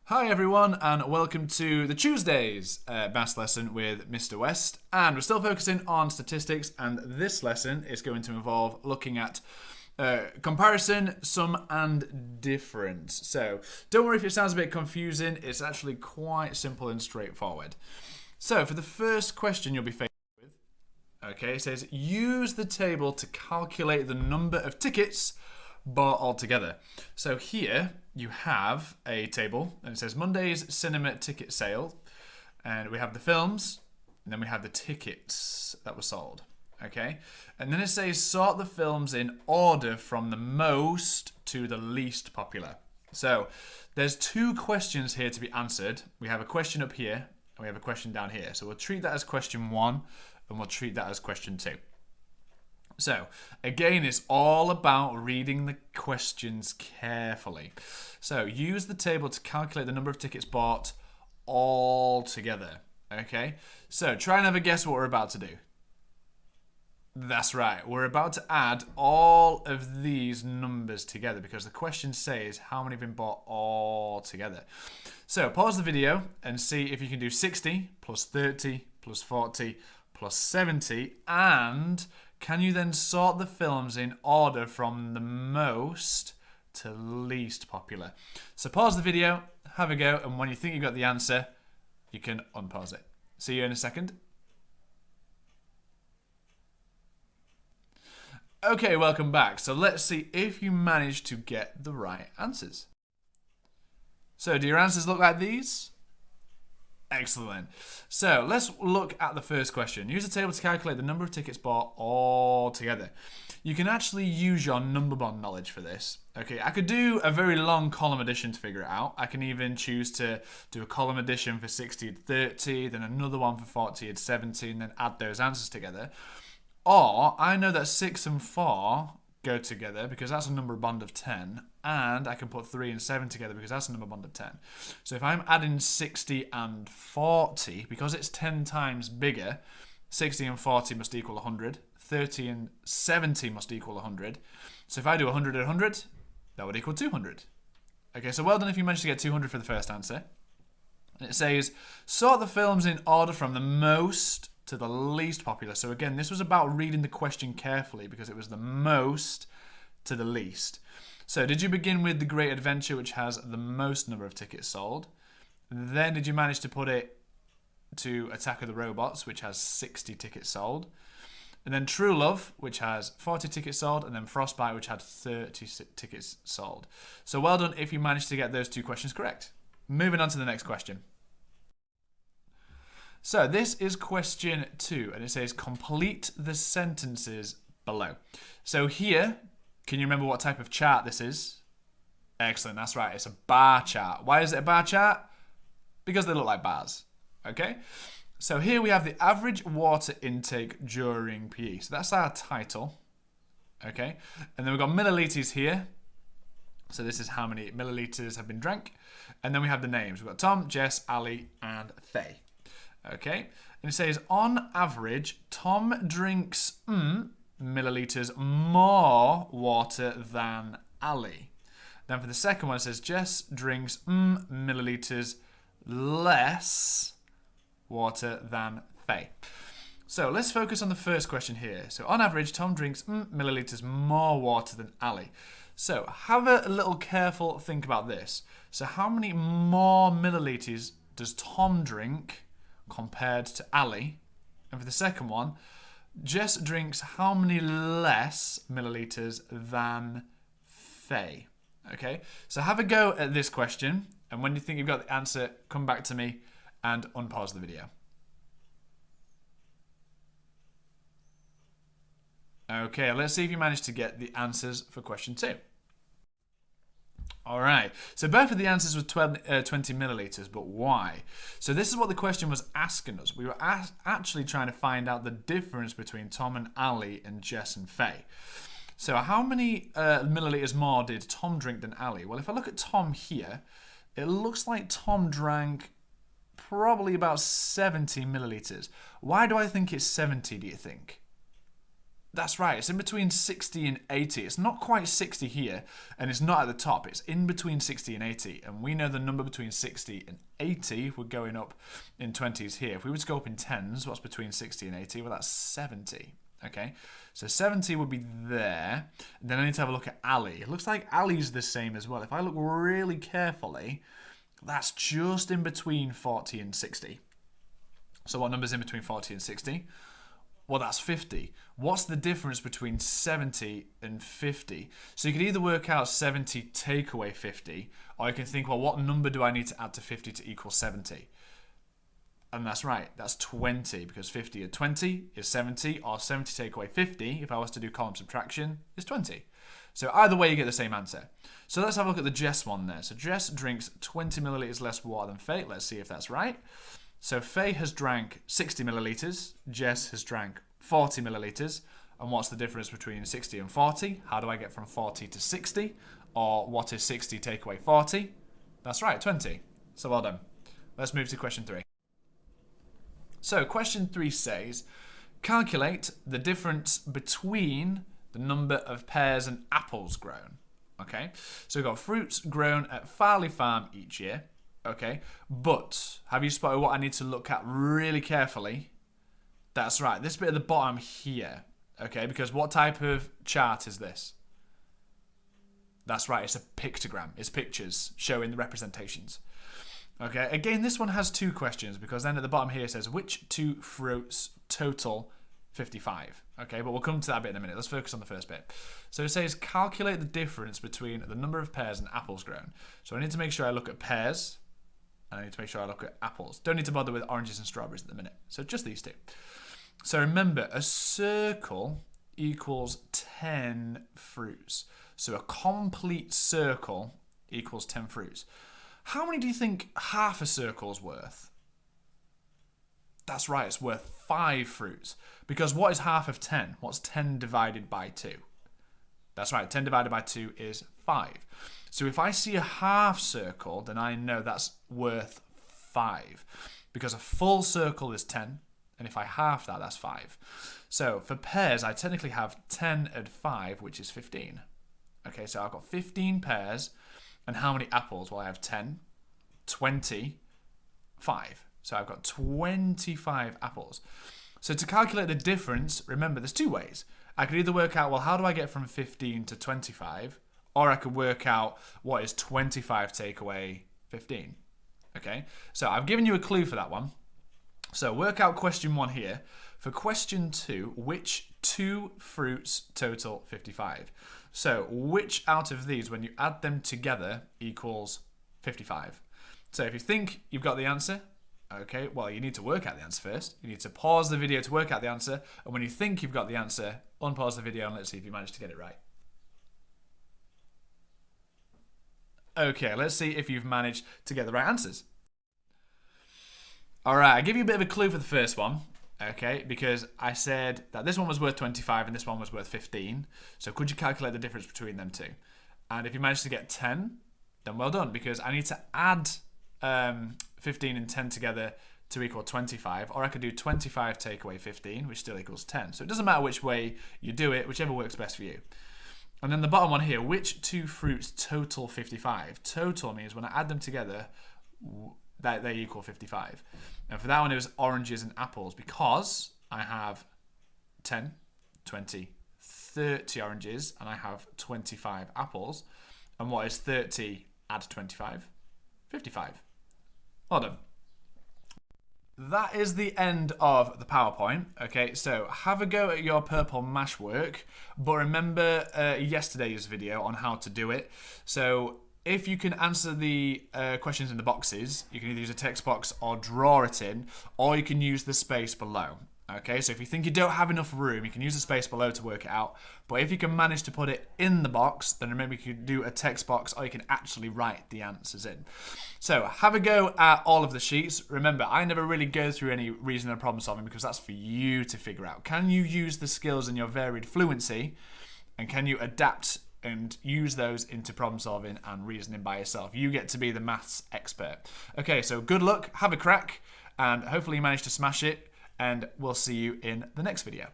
Hi everyone, and welcome to the Tuesdays maths lesson with Mr. West. And we're still focusing on statistics, and this lesson is going to involve looking at comparison, sum, and difference. So don't worry if it sounds a bit confusing, it's actually quite simple and straightforward. So for the first question you'll be faced with, okay, it says use the table to calculate the number of tickets bought altogether. So here you have a table and it says Monday's cinema ticket sale, and we have the films and then we have the tickets that were sold. Okay, and then it says sort the films in order from the most to the least popular. So there's two questions here to be answered. We have a question up here and we have a question down here. So we'll treat that as question 1 and we'll treat that as question 2. So, again, it's all about reading the questions carefully. So, use the table to calculate the number of tickets bought all together. Okay? So, try and have a guess what we're about to do. That's right. We're about to add all of these numbers together because the question says how many have been bought all together. So, pause the video and see if you can do 60 plus 30 plus 40 plus 70, and can you then sort the films in order from the most to least popular? So pause the video, have a go, and when you think you've got the answer, you can unpause it. See you in a second. Okay, welcome back. So let's see if you managed to get the right answers. So do your answers look like these? Excellent. So let's look at the first question. Use a table to calculate the number of tickets bought all together. You can actually use your number bond knowledge for this. Okay, I could do a very long column addition to figure it out. I can even choose to do a column addition for 60 and 30, then another one for 40 and 70, and then add those answers together. Or I know that 6 and 4 go together because that's a number bond of 10, and I can put 3 and 7 together because that's a number bond of 10. So if I'm adding 60 and 40, because it's 10 times bigger, 60 and 40 must equal 100, 30 and 70 must equal 100. So if I do 100 and 100, that would equal 200. Okay, so well done if you managed to get 200 for the first answer. And it says, sort the films in order from the most to the least popular. So again, this was about reading the question carefully because it was the most to the least. So did you begin with The Great Adventure, which has the most number of tickets sold? Then did you manage to put it to Attack of the Robots, which has 60 tickets sold? And then True Love, which has 40 tickets sold, and then Frostbite, which had 30 tickets sold. So well done if you managed to get those two questions correct. Moving on to the next question. So this is question 2, and it says complete the sentences below. So here, can you remember what type of chart this is? Excellent, that's right, it's a bar chart. Why is it a bar chart? Because they look like bars, okay? So here we have the average water intake during PE. So that's our title, okay? And then we've got millilitres here. So this is how many millilitres have been drank. And then we have the names. We've got Tom, Jess, Ali, and Faye. Okay, and it says, on average, Tom drinks millilitres more water than Ali. Then for the second one, it says, Jess drinks millilitres less water than Faye. So let's focus on the first question here. So on average, Tom drinks millilitres more water than Ali. So have a little careful think about this. So how many more millilitres does Tom drink compared to Ali? And for the second one, Jess drinks how many less millilitres than Faye? Okay, so have a go at this question, and when you think you've got the answer, come back to me and unpause the video. Okay, let's see if you managed to get the answers for question 2. All right, so both of the answers were 20 millilitres, but why? So this is what the question was asking us. We were actually trying to find out the difference between Tom and Ali and Jess and Faye. So how many millilitres more did Tom drink than Ali? Well, if I look at Tom here, it looks like Tom drank probably about 70 millilitres. Why do I think it's 70, do you think? That's right, it's in between 60 and 80. It's not quite 60 here, and it's not at the top. It's in between 60 and 80, and we know the number between 60 and 80, we're going up in 20s here. If we were to go up in 10s, what's between 60 and 80? Well, that's 70, okay? So 70 would be there. And then I need to have a look at Ali. It looks like Ali's the same as well. If I look really carefully, that's just in between 40 and 60. So what number's in between 40 and 60? Well, that's 50. What's the difference between 70 and 50? So you can either work out 70 take away 50, or you can think, well, what number do I need to add to 50 to equal 70? And that's right, that's 20, because 50 or 20 is 70, or 70 take away 50, if I was to do column subtraction, is 20. So either way, you get the same answer. So let's have a look at the Jess one there. So Jess drinks 20 millilitres less water than Faye. Let's see if that's right. So Faye has drank 60 millilitres, Jess has drank 40 millilitres, and what's the difference between 60 and 40? How do I get from 40 to 60? Or what is 60 take away 40? That's right, 20. So well done. Let's move to question 3. So question 3 says, calculate the difference between the number of pears and apples grown. Okay, so we've got fruits grown at Farley Farm each year. Okay, but have you spotted what I need to look at really carefully? That's right, this bit at the bottom here. Okay, because what type of chart is this? That's right, it's a pictogram. It's pictures showing the representations. Okay, again, this one has 2 questions, because then at the bottom here it says, which 2 fruits total 55? Okay, but we'll come to that bit in a minute. Let's focus on the first bit. So it says, calculate the difference between the number of pears and apples grown. So I need to make sure I look at pears, and I need to make sure I look at apples. Don't need to bother with oranges and strawberries at the minute. So just these 2. So remember, a circle equals 10 fruits. So a complete circle equals 10 fruits. How many do you think half a circle is worth? That's right, it's worth 5 fruits. Because what is half of 10? What's 10 divided by 2? That's right, 10 divided by 2 is 5. So if I see a half circle, then I know that's worth 5. Because a full circle is 10, and if I half that, that's 5. So for pears, I technically have 10 and 5, which is 15. Okay, so I've got 15 pears, and how many apples? Well, I have 10, 20, 5. So I've got 25 apples. So to calculate the difference, remember, there's 2 ways. I could either work out, well, how do I get from 15 to 25? Or I could work out what is 25 take away 15. Okay, so I've given you a clue for that one. So work out question 1 here. For question 2, which 2 fruits total 55? So which out of these, when you add them together, equals 55? So if you think you've got the answer, okay, well, you need to work out the answer first. You need to pause the video to work out the answer. And when you think you've got the answer, unpause the video and let's see if you managed to get it right. Okay, let's see if you've managed to get the right answers. All right, I'll give you a bit of a clue for the first one, okay, because I said that this one was worth 25 and this one was worth 15. So could you calculate the difference between them 2? And if you managed to get 10, then well done, because I need to add 15 and 10 together to equal 25, or I could do 25 take away 15, which still equals 10. So it doesn't matter which way you do it, whichever works best for you. And then the bottom one here, which 2 fruits total 55? Total means when I add them together, that they equal 55. And for that one, it was oranges and apples, because I have 10, 20, 30 oranges, and I have 25 apples. And what is 30 add 25? 55. Well done. That is the end of the PowerPoint. Okay, so have a go at your purple mash work, but remember yesterday's video on how to do it. So if you can answer the questions in the boxes, you can either use a text box or draw it in, or you can use the space below. Okay, so if you think you don't have enough room, you can use the space below to work it out. But if you can manage to put it in the box, then remember you can do a text box, or you can actually write the answers in. So have a go at all of the sheets. Remember, I never really go through any reasoning and problem solving because that's for you to figure out. Can you use the skills in your varied fluency, and can you adapt and use those into problem solving and reasoning by yourself? You get to be the maths expert. Okay, so good luck, have a crack, and hopefully you manage to smash it. And we'll see you in the next video.